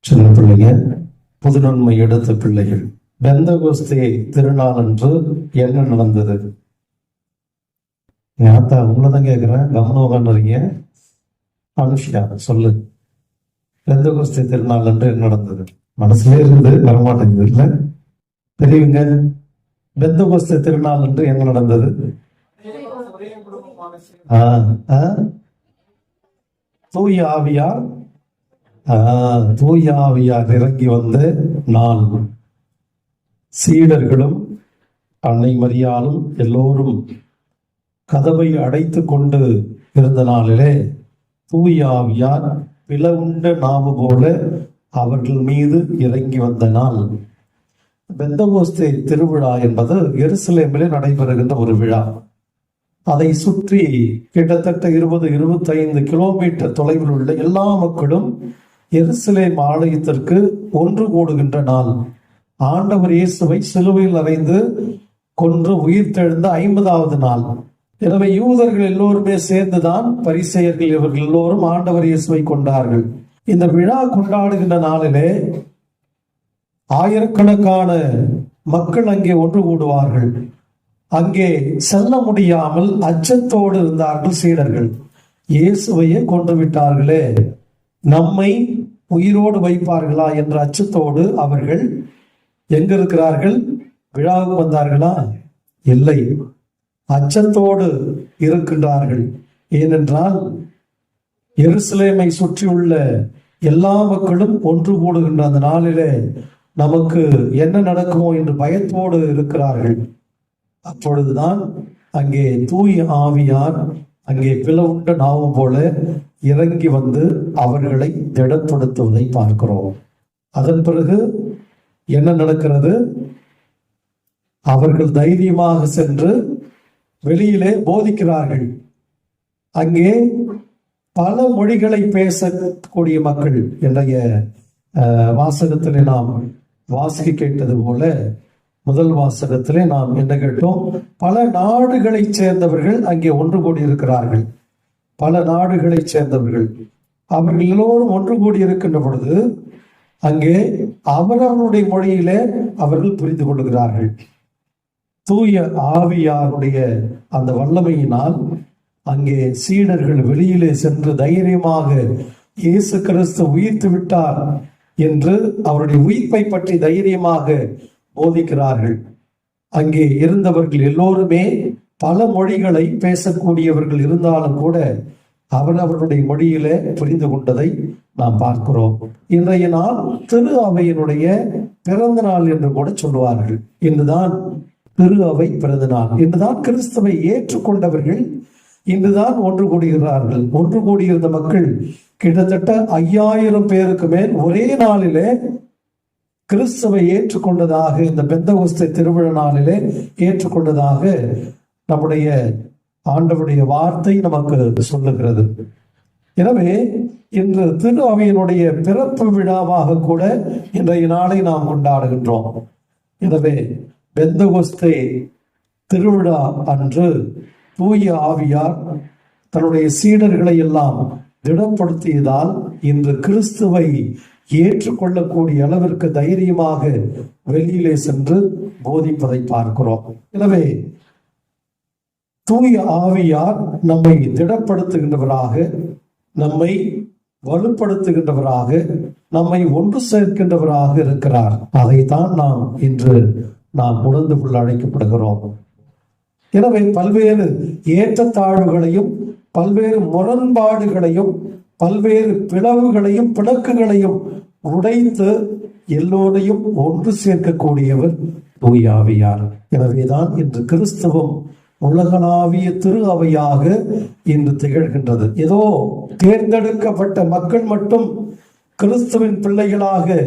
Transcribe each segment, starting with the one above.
சின்ன பிள்ளைங்க, புதுநன்மை எடுத்த பிள்ளைகள், பெந்தகோஸ்தே திருநாள் அன்று என்ன நடந்தது? ஆத்தா உங்களதான் கேட்கிறேன், கவனம் உட்காந்துறீங்க. அனுஷியா சொல்லு, பெந்தகோஸ்தே திருநாள் அன்று என்ன நடந்தது? மனசுலே இருந்து வரமாட்டேங்குது இல்ல? தெரியுங்க, பெந்தகோஸ்தே திருநாள் அன்று என்ன நடந்தது? தூய ஆவியார் தூய ஆவியார் இறங்கி வந்த நாள். சீடர்களும் அன்னை மரியாளும் எல்லோரும் கதவை அடைத்து கொண்டு இருந்த நாளிலே தூய ஆவியார் பிளவுண்ட நாவு போல அவர்கள் மீது இறங்கி வந்த நாள். பெந்தகோஸ்தே திருவிழா என்பது எருசலேமிலே நடைபெறுகின்ற ஒரு விழா. அதை சுற்றி கிட்டத்தட்ட 20-25 கிலோமீட்டர் தொலைவில் உள்ள எல்லா மக்களும் எருசலேம் ஆலயத்திற்கு ஒன்று கூடுகின்ற நாள். ஆண்டவர் இயேசுவை சிலுவையில் அறைந்து கொன்று உயிர்த்தெழுந்த 50வது நாள். எனவே யூதர்கள் எல்லோருமே சேர்ந்துதான் பரிசேயர்கள் இவர்கள் எல்லோரும் ஆண்டவர் இயேசுவை கொண்டார்கள். இந்த விழா கொண்டாடுகின்ற நாளிலே ஆயிரக்கணக்கான மக்கள் அங்கே ஒன்று கூடுவார்கள். அங்கே செல்ல முடியாமல் அச்சத்தோடு இருந்தார்கள் சீடர்கள். இயேசுவையே கொண்டு விட்டார்களே, நம்மை உயிரோடு வைப்பார்களா என்ற அச்சத்தோடு அவர்கள் எங்க இருக்கிறார்கள்? விழாவுக்கு வந்தார்களா? இல்லை, அச்சத்தோடு இருக்கின்றார்கள். ஏனென்றால் எருசலேமை சுற்றியுள்ள எல்லா மக்களும் ஒன்று கூடுகின்ற அந்த நாளிலே நமக்கு என்ன நடக்குமோ என்று பயத்தோடு இருக்கிறார்கள். அப்பொழுதுதான் அங்கே தூய ஆவியார் அங்கே பிளவுண்ட நாவு போல இறங்கி வந்து அவர்களை திடப்படுத்துவதை பார்க்கிறோம். அதன் பிறகு என்ன நடக்கிறது? அவர்கள் தைரியமாக சென்று வெளியிலே போதிக்கிறார்கள். அங்கே பல மொழிகளை பேசக்கூடிய மக்கள், இன்றைய வாசகத்திலே நாம் வாசிக்க கேட்டது போல முதல் வாசகத்திலே நாம் என்ன கேட்டோம்? பல நாடுகளை சேர்ந்தவர்கள் அங்கே ஒன்று கூடி இருக்கிறார்கள். பல நாடுகளை சேர்ந்தவர்கள் அவர்கள் எல்லோரும் ஒன்று கூடி இருக்கின்ற பொழுது அங்கே அவரவருடைய மொழியிலே அவர்கள் புரிந்து கொள்கிறார்கள். தூய ஆவியாருடைய அந்த வல்லமையினால் அங்கே சீடர்கள் வெளியிலே சென்று தைரியமாக இயேசு கிறிஸ்து உயிர்த்து விட்டார் என்று அவருடைய உயிர்ப்பை பற்றி தைரியமாக போதிக்கிறார்கள். அங்கே இருந்தவர்கள் எல்லோருமே பல மொழிகளை பேசக்கூடியவர்கள் இருந்தாலும் கூட அவரவருடைய மொழியிலே புரிந்து கொண்டதை நாம் பார்க்கிறோம். இன்றைய நாள் திரு அவையினுடைய பிறந்த நாள் என்று கூட சொல்லுவார்கள். இன்றுதான் திரு அவை பிறந்த நாள். இன்றுதான் கிறிஸ்துவை ஏற்றுக்கொண்டவர்கள் இன்றுதான் ஒன்று கூடுகிறார்கள். ஒன்று கூடியிருந்த மக்கள் கிட்டத்தட்ட 5000 பேருக்கு மேல் ஒரே நாளிலே கிறிஸ்துவை ஏற்றுக்கொண்டதாக, இந்த பெந்தகோஸ்தே திருவிழா நாளிலே ஏற்றுக்கொண்டதாக நம்முடைய ஆண்டவருடைய வார்த்தை நமக்கு சொல்லுகிறது. எனவே இன்று திரு அவையினுடைய பிறப்பு விழாவாக கூட இன்றைய நாளை நாம் கொண்டாடுகின்றோம். எனவே பெந்தகோஸ்தே திருவிழா அன்று தூய ஆவியார் தன்னுடைய சீடர்களை எல்லாம் திடப்படுத்தியதால் இன்று கிறிஸ்துவை ஏற்றுக்கொள்ளக்கூடிய அளவிற்கு தைரியமாக வெளியிலே சென்று போதிப்பதை பார்க்கிறோம். எனவே தூய ஆவியார் நம்மை திடப்படுத்துகின்றவராக, நம்மை வலுப்படுத்துகின்றவராக, நம்மை ஒன்று சேர்க்கின்றவராக இருக்கிறார். அதைத்தான் நாம் இன்று உணர்ந்து கொள்ள அழைக்கப்படுகிறோம். எனவே பல்வேறு ஏற்றத்தாழ்வுகளையும் பல்வேறு முரண்பாடுகளையும் பல்வேறு பிளவுகளையும் பிணக்குகளையும் உடைத்து எல்லோரையும் ஒன்று சேர்க்கக்கூடியவர் தூய ஆவியார். எனவேதான் இன்று கிறிஸ்தவம் உலகளாவிய திரு அவையாக இன்று திகழ்கின்றது. ஏதோ தேர்ந்தெடுக்கப்பட்ட மக்கள் மட்டும் கிறிஸ்துவின் பிள்ளைகளாக,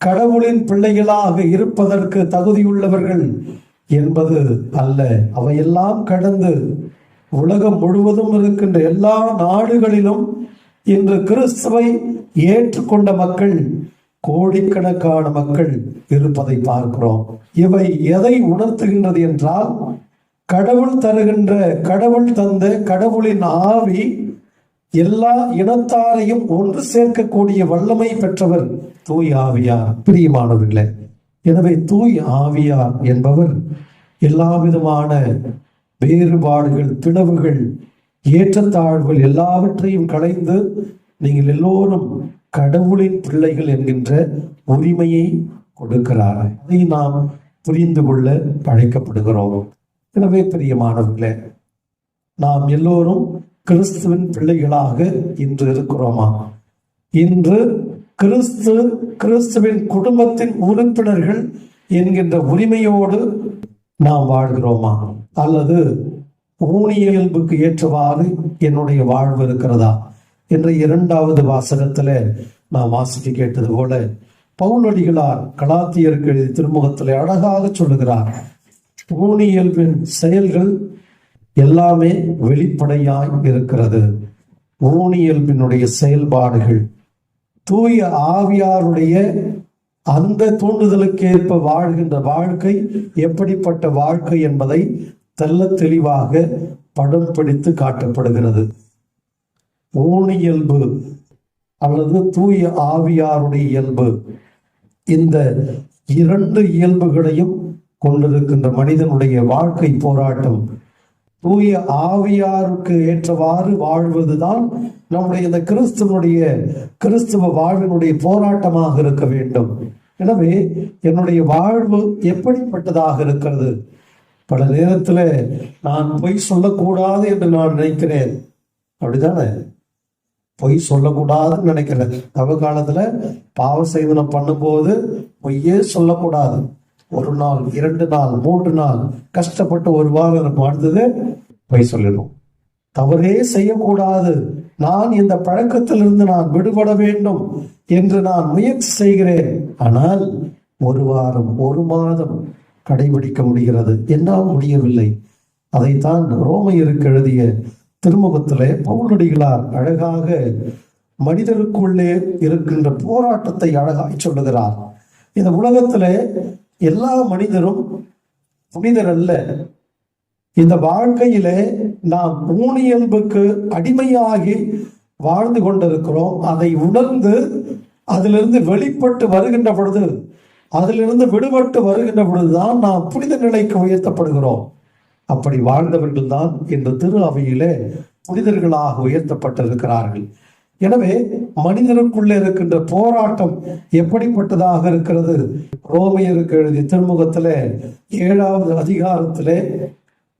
கடவுளின் பிள்ளைகளாக இருப்பதற்கு தகுதியுள்ளவர்கள் என்பது அல்ல. அவையெல்லாம் கடந்து உலகம் முழுவதும் இருக்கின்ற எல்லா நாடுகளிலும் இன்று கிறிஸ்துவை ஏற்றுக்கொண்ட மக்கள், கோடிக்கணக்கான மக்கள் இருப்பதை பார்க்கிறோம். இவை எதை உணர்த்துகின்றது என்றால், கடவுள் தருகின்ற, கடவுள் தந்த கடவுளின் ஆவி எல்லா இனத்தாரையும் ஒன்று சேர்க்கக்கூடிய வல்லமை பெற்றவர் தூய் ஆவியார். பிரியமானவர்களே, எனவே தூய் ஆவியார் என்பவர் எல்லா விதமான வேறுபாடுகள், பிளவுகள், ஏற்றத்தாழ்வுகள் எல்லாவற்றையும் களைந்து நீங்கள் எல்லோரும் கடவுளின் பிள்ளைகள் என்கின்ற உரிமையை கொடுக்கிறார். அதை நாம் புரிந்து கொள்ள அழைக்கப்படுகிறோம். எனவே பிரியமானவர்களே, நாம் எல்லோரும் கிறிஸ்துவின் பிள்ளைகளாக இன்று இருக்கிறோமா? இன்று கிறிஸ்துவின் குடும்பத்தின் உறுப்பினர்கள் என்கின்ற உரிமையோடு நாம் வாழ்கிறோமா? அல்லது ஊனியல்புக்கு ஏற்றவாறு என்னுடைய வாழ்வு இருக்கிறதா என்ற 2வது வாசகத்துல நாம் வாசிக்க கேட்டது போல பவுலடிகளார் கலாத்தியருக்கு எழுதிய திருமுகத்திலே அழகாக சொல்லுகிறார். ஊனியல்பின் செயல்கள் எல்லாமே வெளிப்படையாய் இருக்கிறது. ஊனியல்பினுடைய செயல்பாடுகள் தூய ஆவியாருடைய அந்த தூண்டுதலுக்கு ஏற்ப வாழ்கின்ற வாழ்க்கை எப்படிப்பட்ட வாழ்க்கை என்பதை தெல்ல தெளிவாக படம் பிடித்து காட்டப்படுகிறது. ஊனியல்பு அல்லது தூய ஆவியாருடைய இயல்பு, இந்த 2 இயல்புகளையும் கொண்டிருக்கின்ற மனிதனுடைய வாழ்க்கை போராட்டம். தூய ஆவியாருக்கு ஏற்றவாறு வாழ்வதுதான் நம்முடைய இந்த கிறிஸ்துவ வாழ்வினுடைய போராட்டமாக இருக்க வேண்டும். எனவே என்னுடைய வாழ்வு எப்படிப்பட்டதாக இருக்கிறது? பல நேரத்துல நான் பொய் சொல்லக்கூடாது என்று நான் நினைக்கிறேன். அப்படித்தானே? பொய் சொல்லக்கூடாதுன்னு நினைக்கிறேன். தவ காலத்துல பாவ செய்தனம் பண்ணும்போது பொய்யே சொல்லக்கூடாது. 1 நாள், 2 நாள், 3 நாள் கஷ்டப்பட்டு 1 வாரம் வாழ்ந்தது பொய் சொல்லிடும். தவறே செய்யக்கூடாது, நான் இந்த பழக்கத்திலிருந்து நான் விடுபட வேண்டும் என்று நான் முயற்சி செய்கிறேன். ஆனால் 1 வாரம், 1 மாதம் கடைபிடிக்க முடிகிறது, என்னால் முடியவில்லை. அதைத்தான் ரோமையருக்கு எழுதிய திருமுகத்திலே பவுலடிகளார் அழகாக மனிதருக்குள்ளே இருக்கின்ற போராட்டத்தை அழகாய் சொல்லுகிறார். இந்த உலகத்திலே எல்லா மனிதரும் புனிதர் அல்ல. இந்த வாழ்க்கையிலே நாம் ஊனியல்புக்கு அடிமையாகி வாழ்ந்து கொண்டிருக்கிறோம். அதை உணர்ந்து அதிலிருந்து வெளிப்பட்டு வருகின்ற பொழுது, அதிலிருந்து விடுபட்டு வருகின்ற பொழுதுதான் நாம் புனித நிலைக்கு உயர்த்தப்படுகிறோம். அப்படி வாழ்ந்தவர்கள் தான் இந்த திரு அவையிலே புனிதர்களாக உயர்த்தப்பட்டிருக்கிறார்கள். எனவே மனிதருக்குள்ளே இருக்கின்ற போராட்டம் எப்படிப்பட்டதாக இருக்கிறது? ரோமையருக்கு எழுதிய திருமுகத்திலே 7வது அதிகாரத்திலே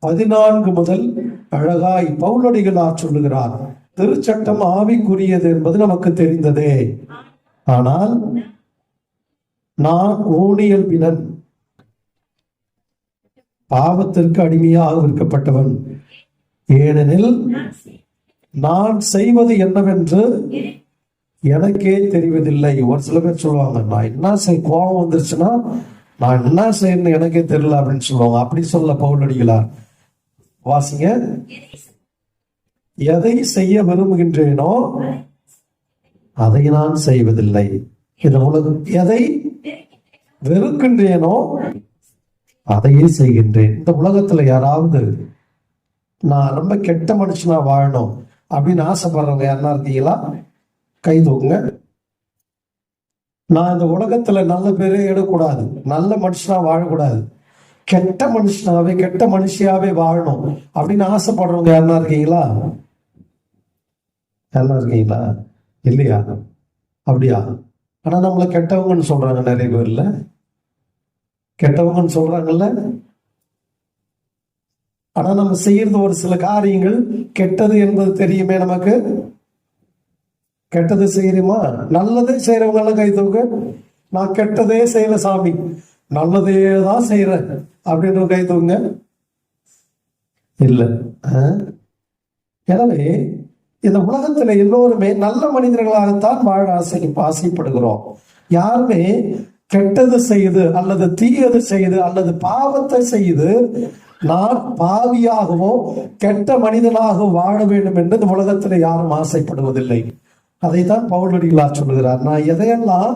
14 முதல் அழகாய் பவுலடிகளார் சொல்லுகிறார். திருச்சட்டம் ஆவிக்குரியது என்பது நமக்கு தெரிந்ததே, ஆனால் நான் ஊனியல்பினன், பாவத்திற்கு அடிமையாக விற்கப்பட்டவன். ஏனெனில் நான் செய்வது என்னவென்று எனக்கே தெரிவதில்லை. ஒரு சில பேர் சொல்லுவாங்க, நான் என்ன கோபம் வந்துருச்சுன்னா நான் என்ன செய்யணும் எனக்கே தெரியல அப்படின்னு சொல்லுவாங்க. அப்படி சொல்ல பவுலடிகளார். வாசிங்க. எதை செய்ய விரும்புகின்றேனோ அதை நான் செய்வதில்லை. இந்த உலகம் எதை வெறுக்கின்றேனோ அதையே செய்கின்றேன். இந்த உலகத்துல யாராவது நான் ரொம்ப கெட்ட மனுஷனா வாழணும் அப்படின்னு ஆசைப்படுறவங்க யாருன்னா இருக்கீங்களா? கை தூக்குங்க. நான் இந்த உலகத்துல நல்ல பேரே எடுக்கூடாது, நல்ல மனுஷனா வாழக்கூடாது, கெட்ட மனுஷனாவே கெட்ட மனுஷியாவே வாழணும் அப்படின்னு ஆசைப்படுறவங்க யாருன்னா இருக்கீங்களா? யாருன்னா இருக்கீங்களா? இல்லையா? அப்படியா? ஆனா நம்மள கெட்டவங்கன்னு சொல்றாங்க நிறைய பேர்ல. கெட்டவங்கன்னு சொல்றாங்கல்ல. ஆனா நம்ம செய்யறது ஒரு சில காரியங்கள் கெட்டது என்பது தெரியுமே நமக்கு. கெட்டது செய்யறோமா? நல்லதே செய்யறவங்க எல்லாம் கை தூக்கு. நான் கெட்டதே செய்யல சாமி, நல்லதே தான் செய்யறேன் அப்படின்ற கை தூங்க. இல்ல. எனவே இந்த உலகத்துல எல்லோருமே நல்ல மனிதர்களாகத்தான் வாழ ஆசைப்படுகிறோம். யாருமே கெட்டது செய்து அல்லது தீயது செய்து அல்லது பாவத்தை செய்து நான் பாவியாகவோ கெட்ட மனிதனாக வாழ வேண்டும் என்று இந்த உலகத்துல யாரும் ஆசைப்படுவதில்லை. அதைத்தான் பவுலடிகளார் சொல்லுகிறார். நான் எதையெல்லாம்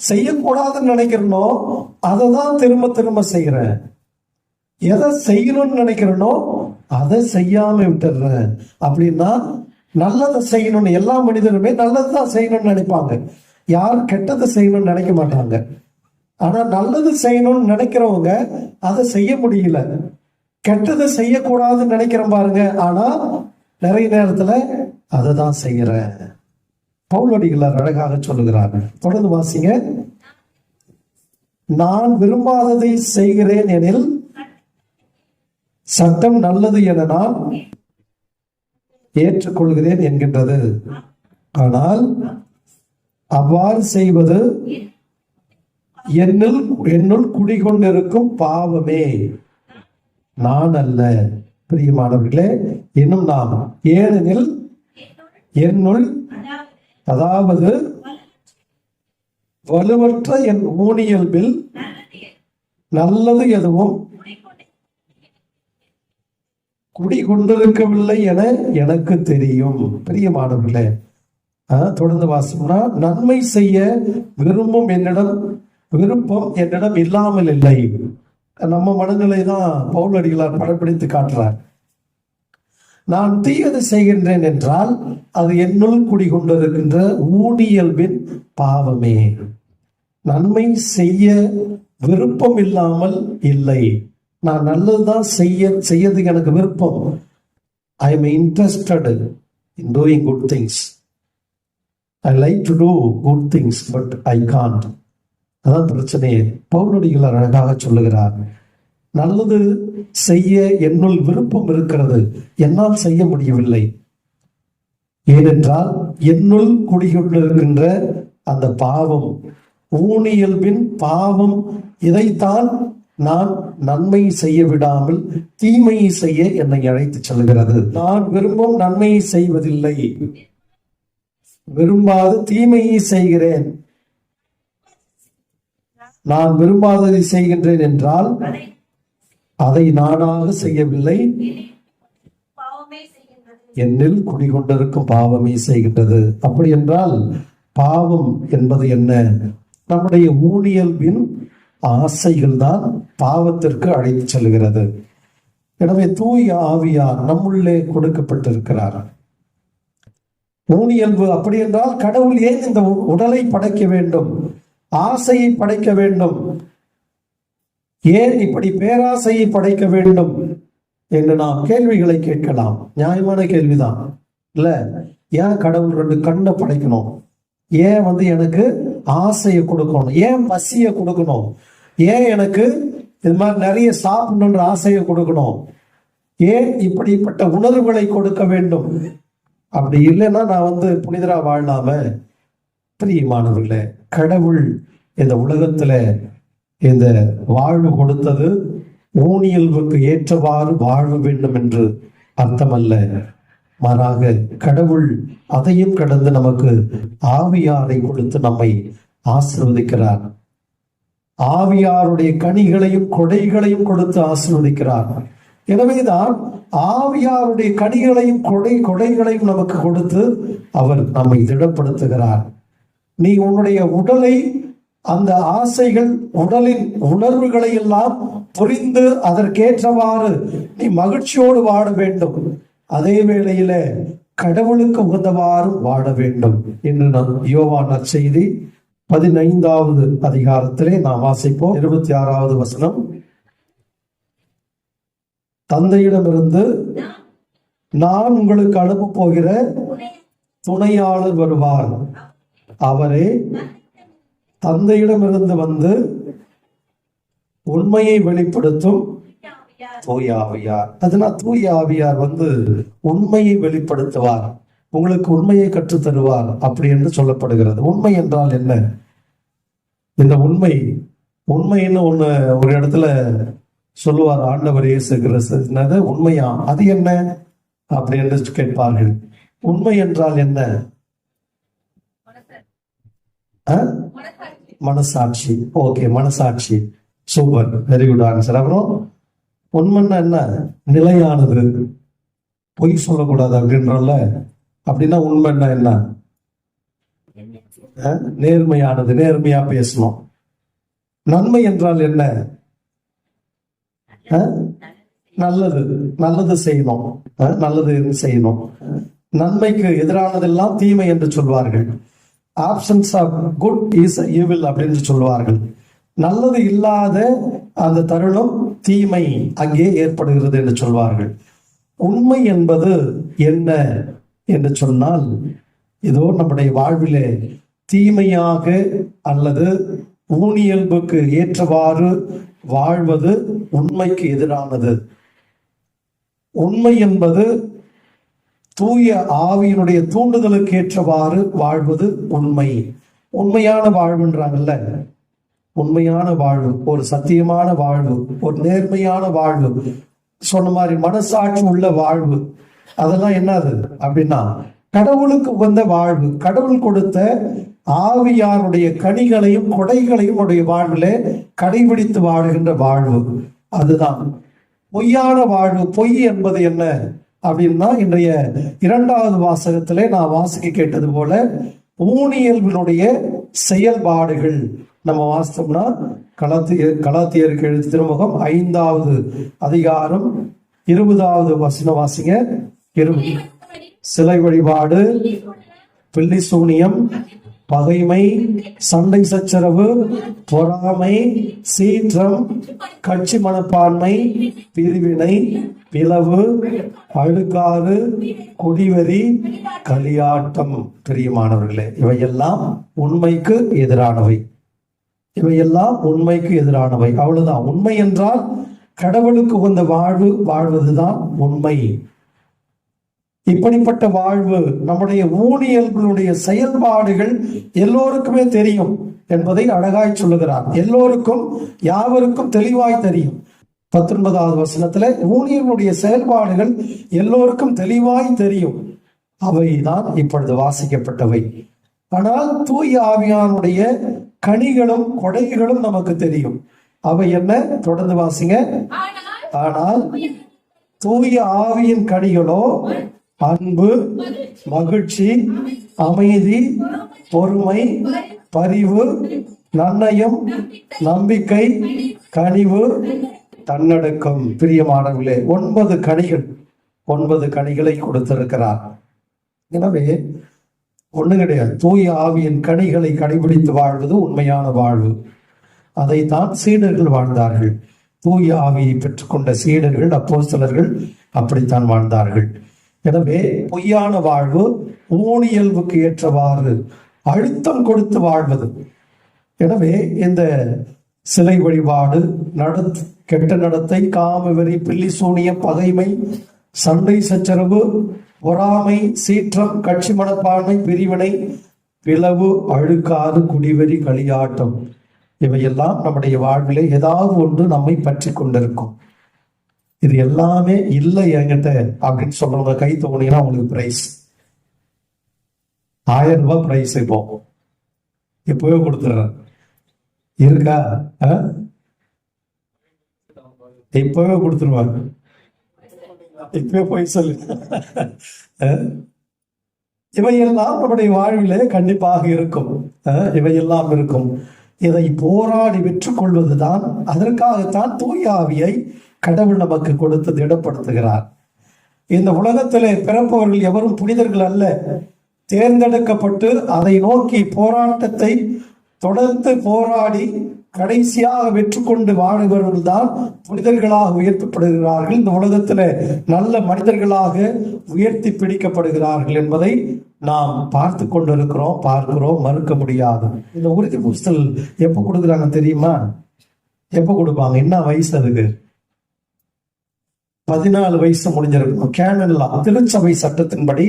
செய்யக்கூடாதுன்னு நினைக்கிறேனோ அதை தான் திரும்ப திரும்ப செய்யறேன். எதை செய்யணும்னு நினைக்கிறேனோ அதை செய்யாம விட்டுறேன். அப்படின்னா நல்லதை செய்யணும்னு எல்லா மனிதருமே நல்லதுதான் செய்யணும்னு நினைப்பாங்க. யாரும் கெட்டதை செய்யணும்னு நினைக்க மாட்டாங்க. ஆனா நல்லது செய்யணும்னு நினைக்கிறவங்க அதை செய்ய முடியல. கெட்டதை செய்யக்கூடாதுன்னு நினைக்கிறேன் பாருங்க, ஆனா நிறைய நேரத்துல அதை தான் செய்யறேன். பவுலடிகளார் அழகாக சொல்லுகிறார். தொடர்ந்து வாசிங்க. நான் விரும்பாததை செய்கிறேன் எனில் சட்டம் நல்லது என நான் ஏற்றுக்கொள்கிறேன் என்கின்றது. ஆனால் அவ்வாறு செய்வது என்னுள் குடிகொண்டிருக்கும் பாவமே, நான் அல்ல. பிரியமானவர்களே, இன்னும் நாம் ஏனெனில் என்னுள், அதாவது வலுவற்ற என் ஊனியல்பில் நல்லது எதுவும் குடிகொண்டிருக்கவில்லை என எனக்கு தெரியும். பிரியமானவர்களே, தொடர்ந்து வாசம்னா, நன்மை செய்ய விருப்பம் என்னிடம் இல்லாமல் இல்லை. நம்ம மனநிலை தான் பவுலடிகளார் படப்பிடித்து காட்டுறார். நான் தீயது செய்கின்றேன் என்றால் அது என்னுள் குடிகொண்டிருக்கின்ற ஊனியல்பின் பாவமே. நன்மை விருப்பம் இல்லாமல் இல்லை. நான் நல்லதுதான் செய்யறதுக்கு எனக்கு விருப்பம். I am interested in doing good things. I like to do good things but I can't. அதான் பிரச்சனையே. பவுலடிகளார் அழகாக சொல்லுகிறார், நல்லது செய்ய என்னுள் விருப்பம் இருக்கிறது, என்னால் செய்ய முடியவில்லை. ஏனென்றால் என்னுள் குடிகொண்டிருக்கின்ற அந்த பாவம், ஊனியல்பின் பாவம், இதைத்தான் நான் நன்மை செய்ய விடாமல் தீமையை செய்ய என்னை அழைத்து செல்கிறது. நான் விரும்பும் நன்மையை செய்வதில்லை, விரும்பாத தீமையை செய்கிறேன். நான் விரும்பாததை செய்கின்றேன் என்றால் அதை நானாக செய்யவில்லை, என்னில் குடிகொண்டிருக்கும் பாவமே செய்கின்றது. அப்படி என்றால் பாவம் என்பது என்ன? நம்முடைய ஊனியல்பின் ஆசைகள் தான் பாவத்திற்கு அழைத்து செல்கிறது. எனவே தூய ஆவியார் நம்முள்ளே கொடுக்கப்பட்டிருக்கிறார். ஊனியல்பு அப்படி என்றால் கடவுள் ஏன் இந்த உடலை படைக்க வேண்டும், ஆசையை படைக்க வேண்டும், ஏன் இப்படி பேராசையை படைக்க வேண்டும் என்று நாம் கேள்விகளை கேட்கலாம். நியாயமான கேள்விதான் இல்ல? ஏன் கடவுள் 2 கண்ணை படைக்கணும்? ஏன் எனக்கு ஆசையை கொடுக்கணும்? ஏன் பசியை கொடுக்கணும்? ஏன் எனக்கு இது மாதிரி நிறைய சாப்பிடணுன்ற ஆசையை கொடுக்கணும்? ஏன் இப்படிப்பட்ட உணர்வுகளை கொடுக்க வேண்டும்? அப்படி இல்லைன்னா நான் புனிதரா வாழலாம? பிரியமானவர்களே, கடவுள் இந்த உலகத்துல இந்த வாழ்வு கொடுத்தது ஊனியல்புக்கு ஏற்றவாறு வாழ வேண்டும் என்று அர்த்தமல்ல. மாறாக கடவுள் அதையும் கடந்து நமக்கு ஆவியாரை கொடுத்து நம்மை ஆசீர்வதிக்கிறார். ஆவியாருடைய கனிகளையும் கொடைகளையும் கொடுத்து ஆசீர்வதிக்கிறார். எனவேதான் ஆவியாருடைய கனிகளையும் கொடைகளையும் நமக்கு கொடுத்து அவர் நம்மை திடப்படுத்துகிறார். நீ உன்னுடைய உடலை, அந்த ஆசைகள், உடலின் உணர்வுகளை எல்லாம் புரிந்து அதற்கேற்றவாறு நீ மகிழ்ச்சியோடு வாழ வேண்டும். அதே வேளையில கடவுளுக்கு உகந்தவாறு வாழ வேண்டும் என்று நாம் யோவான் நற்செய்தி 15வது அதிகாரத்திலே நாம் வாசிப்போம். 26வது வசனம். தந்தையிடமிருந்து நான் உங்களுக்கு அனுப்ப போகிற துணையாளர் வருவார், அவரே தந்தையிடமிருந்து வந்து உண்மையை வெளிப்படுத்தும் தூய ஆவியார். அதனால் தூய ஆவியார் உண்மையை வெளிப்படுத்துவார், உங்களுக்கு உண்மையை கற்றுத் தருவார் அப்படி என்று சொல்லப்படுகிறது. உண்மை என்றால் என்ன? இந்த உண்மைன்னு ஒரு இடத்துல சொல்லுவார் ஆண்டவர் இயேசு கிறிஸ்து. உண்மையா? அது என்ன அப்படி என்று கேட்பார்கள். உண்மை என்றால் என்ன? மனசாட்சி. ஓகே, மனசாட்சி. Super, very good answer. அப்புறம் உண்மைன்னா என்ன? நிலையானது, பொய் சொல்லக்கூடாது அப்படின்றல. அப்படின்னா உண்மைன்னா என்ன? நேர்மையானது, நேர்மையா பேசணும். நன்மை என்றால் என்ன? நல்லது செய்யணும், நல்லது செய்யணும். நன்மைக்கு எதிரானதெல்லாம் தீமை என்று சொல்வார்கள். Absence of good is evil அப்படின்னு சொல்வார்கள். நல்லது இல்லாத அந்த தருணம் தீமை அங்கே ஏற்படுகிறது என்று சொல்வார்கள். உண்மை என்பது என்ன என்று சொன்னால், இதோ நம்முடைய வாழ்விலே தீமையாக அல்லது ஊனியல்புக்கு ஏற்றவாறு வாழ்வது உண்மைக்கு எதிரானது. உண்மை என்பது தூய ஆவியினுடைய தூண்டுதலுக்கு ஏற்றவாறு வாழ்வது உண்மை. உண்மையான வாழ்வுன்றாங்கல்ல, உண்மையான வாழ்வு, ஒரு சத்தியமான வாழ்வு, ஒரு நேர்மையான வாழ்வு, சொன்ன மாதிரி மனசாட்சி உள்ள வாழ்வு, அதெல்லாம் என்னது அப்படின்னா கடவுளுக்கு உகந்த வாழ்வு. கடவுள் கொடுத்த ஆவியாருடைய கனிகளையும் கொடைகளையும் உடைய வாழ்விலே கடைபிடித்து வாழுகின்ற வாழ்வு, அதுதான் பொய்யான வாழ்வு. பொய் என்பது என்ன அப்படின்னா, இன்றைய 2வது வாசகத்திலே நான் வாசிக்க கேட்டது போல ஊனியல்பினுடைய செயல்பாடுகள் நம்ம வாசித்தோம்னா, கலாத்தியருக்கு எழுதிய திருமுகம் 5வது அதிகாரம் 20வது வசனம் வாசிங்க. சிலை வழிபாடு, பில்லி சூனியம், பகைமை, சண்டை சச்சரவு, பொறாமை, சீற்றம், கட்சி மனப்பான்மை, பிரிவினை, பிளவு, அழுக்காறு, குடிவெறி, களியாட்டம். பிரியமானவர்களே, இவையெல்லாம் உண்மைக்கு எதிரானவை. இவையெல்லாம் உண்மைக்கு எதிரானவை. அவ்வளவுதான். உண்மை என்றால் கடவுளுக்கு உகந்த வாழ்வு வாழ்வதுதான் உண்மை. இப்படிப்பட்ட வாழ்வு, நம்முடைய ஊனியல்களுடைய செயல்பாடுகள் எல்லோருக்குமே தெரியும் என்பதை அழகாய் சொல்லுகிறார். எல்லோருக்கும், யாவருக்கும் தெளிவாய் தெரியும். 19வது வசனத்துல ஊனியர்களுடைய செயல்பாடுகள் எல்லோருக்கும் தெளிவாய் தெரியும். அவைதான் இப்பொழுது வாசிக்கப்பட்டவை. ஆனால் தூய ஆவியானுடைய கனிகளும் கொடைகளும் நமக்கு தெரியும். அவை என்ன? தொடர்ந்து வாசிங்க. ஆனால் தூய ஆவியின் கனிகளோ அன்பு, மகிழ்ச்சி, அமைதி, பொறுமை, பரிவு, நன்னயம், நம்பிக்கை, கனிவு, தன்னடக்கம். பிரியமானவர்களே, 9 கனிகள், 9 கனிகளை கொடுத்திருக்கிறார். எனவே ஒண்ணு கிடையாது, தூய ஆவியின் கனிகளை கடைபிடித்து வாழ்வது உண்மையான வாழ்வு. அதைத்தான் சீடர்கள் வாழ்ந்தார்கள். தூய ஆவியை பெற்றுக்கொண்ட சீடர்கள், அப்போஸ்தலர்கள் அப்படித்தான் வாழ்ந்தார்கள். எனவே பொய்யான வாழ்வு ஊனியல்புக்கு ஏற்றவாறு அழுத்தம் கொடுத்து வாழ்வது. எனவே இந்த சிலை வழிபாடு, கெட்ட நடத்தை, காம வெறி, பில்லி சூனியம், பகைமை, சண்டை சச்சரவு, பொறாமை, சீற்றம், கட்சி மனப்பான்மை, பிரிவினை, பிளவு, அழுக்காறு, குடிவெறி, களியாட்டம், இவையெல்லாம் நம்முடைய வாழ்விலே ஏதாவது ஒன்று நம்மை பற்றி கொண்டிருக்கும். இது எல்லாமே இல்லை என்கிட்ட அப்படின்னு சொல்றவங்க கை தோணினா உங்களுக்கு பிரைஸ் 1000 ரூபாய் பிரைஸ். இப்பவே கொடுத்துறேன். இருக்கா? இப்பவே கொடுத்துருவாங்க. இப்பவே போய் சொல்லு. இவையெல்லாம் நம்முடைய வாழ்விலே கண்டிப்பாக இருக்கும். இவையெல்லாம் இருக்கும். இதை போராடி வெற்றி கொள்வதுதான், அதற்காகத்தான் தூய ஆவியை கடவுள் நமக்கு கொடுத்து திடப்படுத்துகிறார். இந்த உலகத்திலே பிறப்பவர்கள் எவரும் புனிதர்கள் அல்ல. தேர்ந்தெடுக்கப்பட்டு அதை நோக்கி போராட்டத்தை தொடர்ந்து போராடி கடைசியாக வெற்றி கொண்டு வாழ்பவர்கள் தான் புனிதர்களாக உயர்த்தப்படுகிறார்கள். இந்த உலகத்துல நல்ல மனிதர்களாக உயர்த்தி பிடிக்கப்படுகிறார்கள் என்பதை நாம் பார்த்து கொண்டிருக்கிறோம், பார்க்கிறோம், மறுக்க முடியாது. இந்த உறுதி பூசல் எப்ப கொடுக்குறாங்க தெரியுமா? எப்ப கொடுப்பாங்க? என்ன வயசு அதுக்கு? 14 வயசு முடிஞ்சிருக்கும். கேனல்லா திருச்சபை சட்டத்தின்படி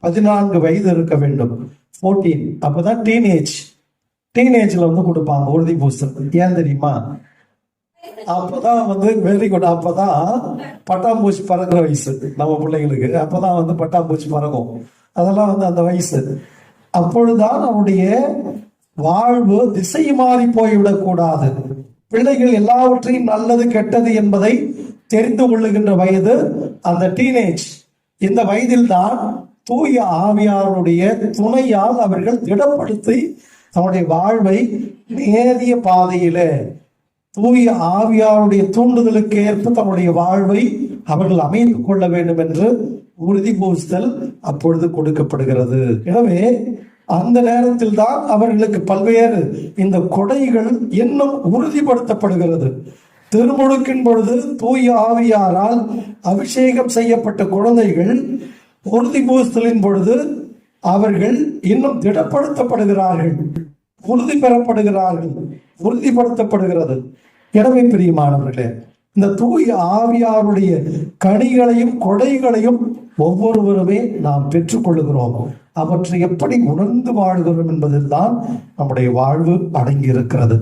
14 வயது இருக்க வேண்டும். 14. அப்பதான் டீனேஜ்ல கொடுப்பாங்க உறுதி பூசல். ஏன் தெரியுமா? அப்பதான் வெரி குட். அப்பதான் பட்டாம்பூச்சி பறக்கிற வயசு நம்ம பிள்ளைங்களுக்கு. அப்பதான் பட்டாம்பூச்சி பறக்கும். அதெல்லாம் அந்த வயசு. அப்பொழுதுதான் அவனுடைய வாழ்வு திசை மாறி போய்விடக் கூடாது. பிள்ளைகள் எல்லாவற்றையும் நல்லது கெட்டது என்பதை தெரிந்து கொள்ளுகின்ற வயது அந்த டீனேஜ். இந்த வயதில் தான் தூய ஆவியாருடைய துணையால் அவர்கள் திடப்படுத்தி தன்னுடைய வாழ்வை நேரிய பாதையில தூய ஆவியாருடைய தூண்டுதலுக்கு ஏற்ப தன்னுடைய வாழ்வை அவர்கள் அமைத்துக் கொள்ள வேண்டும் என்று உறுதி பூசுதல் அப்பொழுது கொடுக்கப்படுகிறது. எனவே அந்த நேரத்தில் தான் அவர்களுக்கு பல்வேறு இந்த கொடைகள் இன்னும் உறுதிப்படுத்தப்படுகிறது. திருமுழுக்கின் பொழுது தூய ஆவியாரால் அபிஷேகம் செய்யப்பட்ட குழந்தைகள் உறுதி பூசுதலின் பொழுது அவர்கள் இன்னும் திடப்படுத்தப்படுகிறார்கள், உறுதி பெறப்படுகிறார்கள், உறுதிப்படுத்தப்படுகிறது. எனவே பிரியமானவர்களே, இந்த தூய ஆவியாருடைய கனிகளையும் கொடைகளையும் ஒவ்வொருவருமே நாம் பெற்றுக்கொள்கிறோம். அவற்றை எப்படி உணர்ந்து வாழ்கிறோம் என்பதில் தான் நம்முடைய வாழ்வு அடங்கி இருக்கிறது.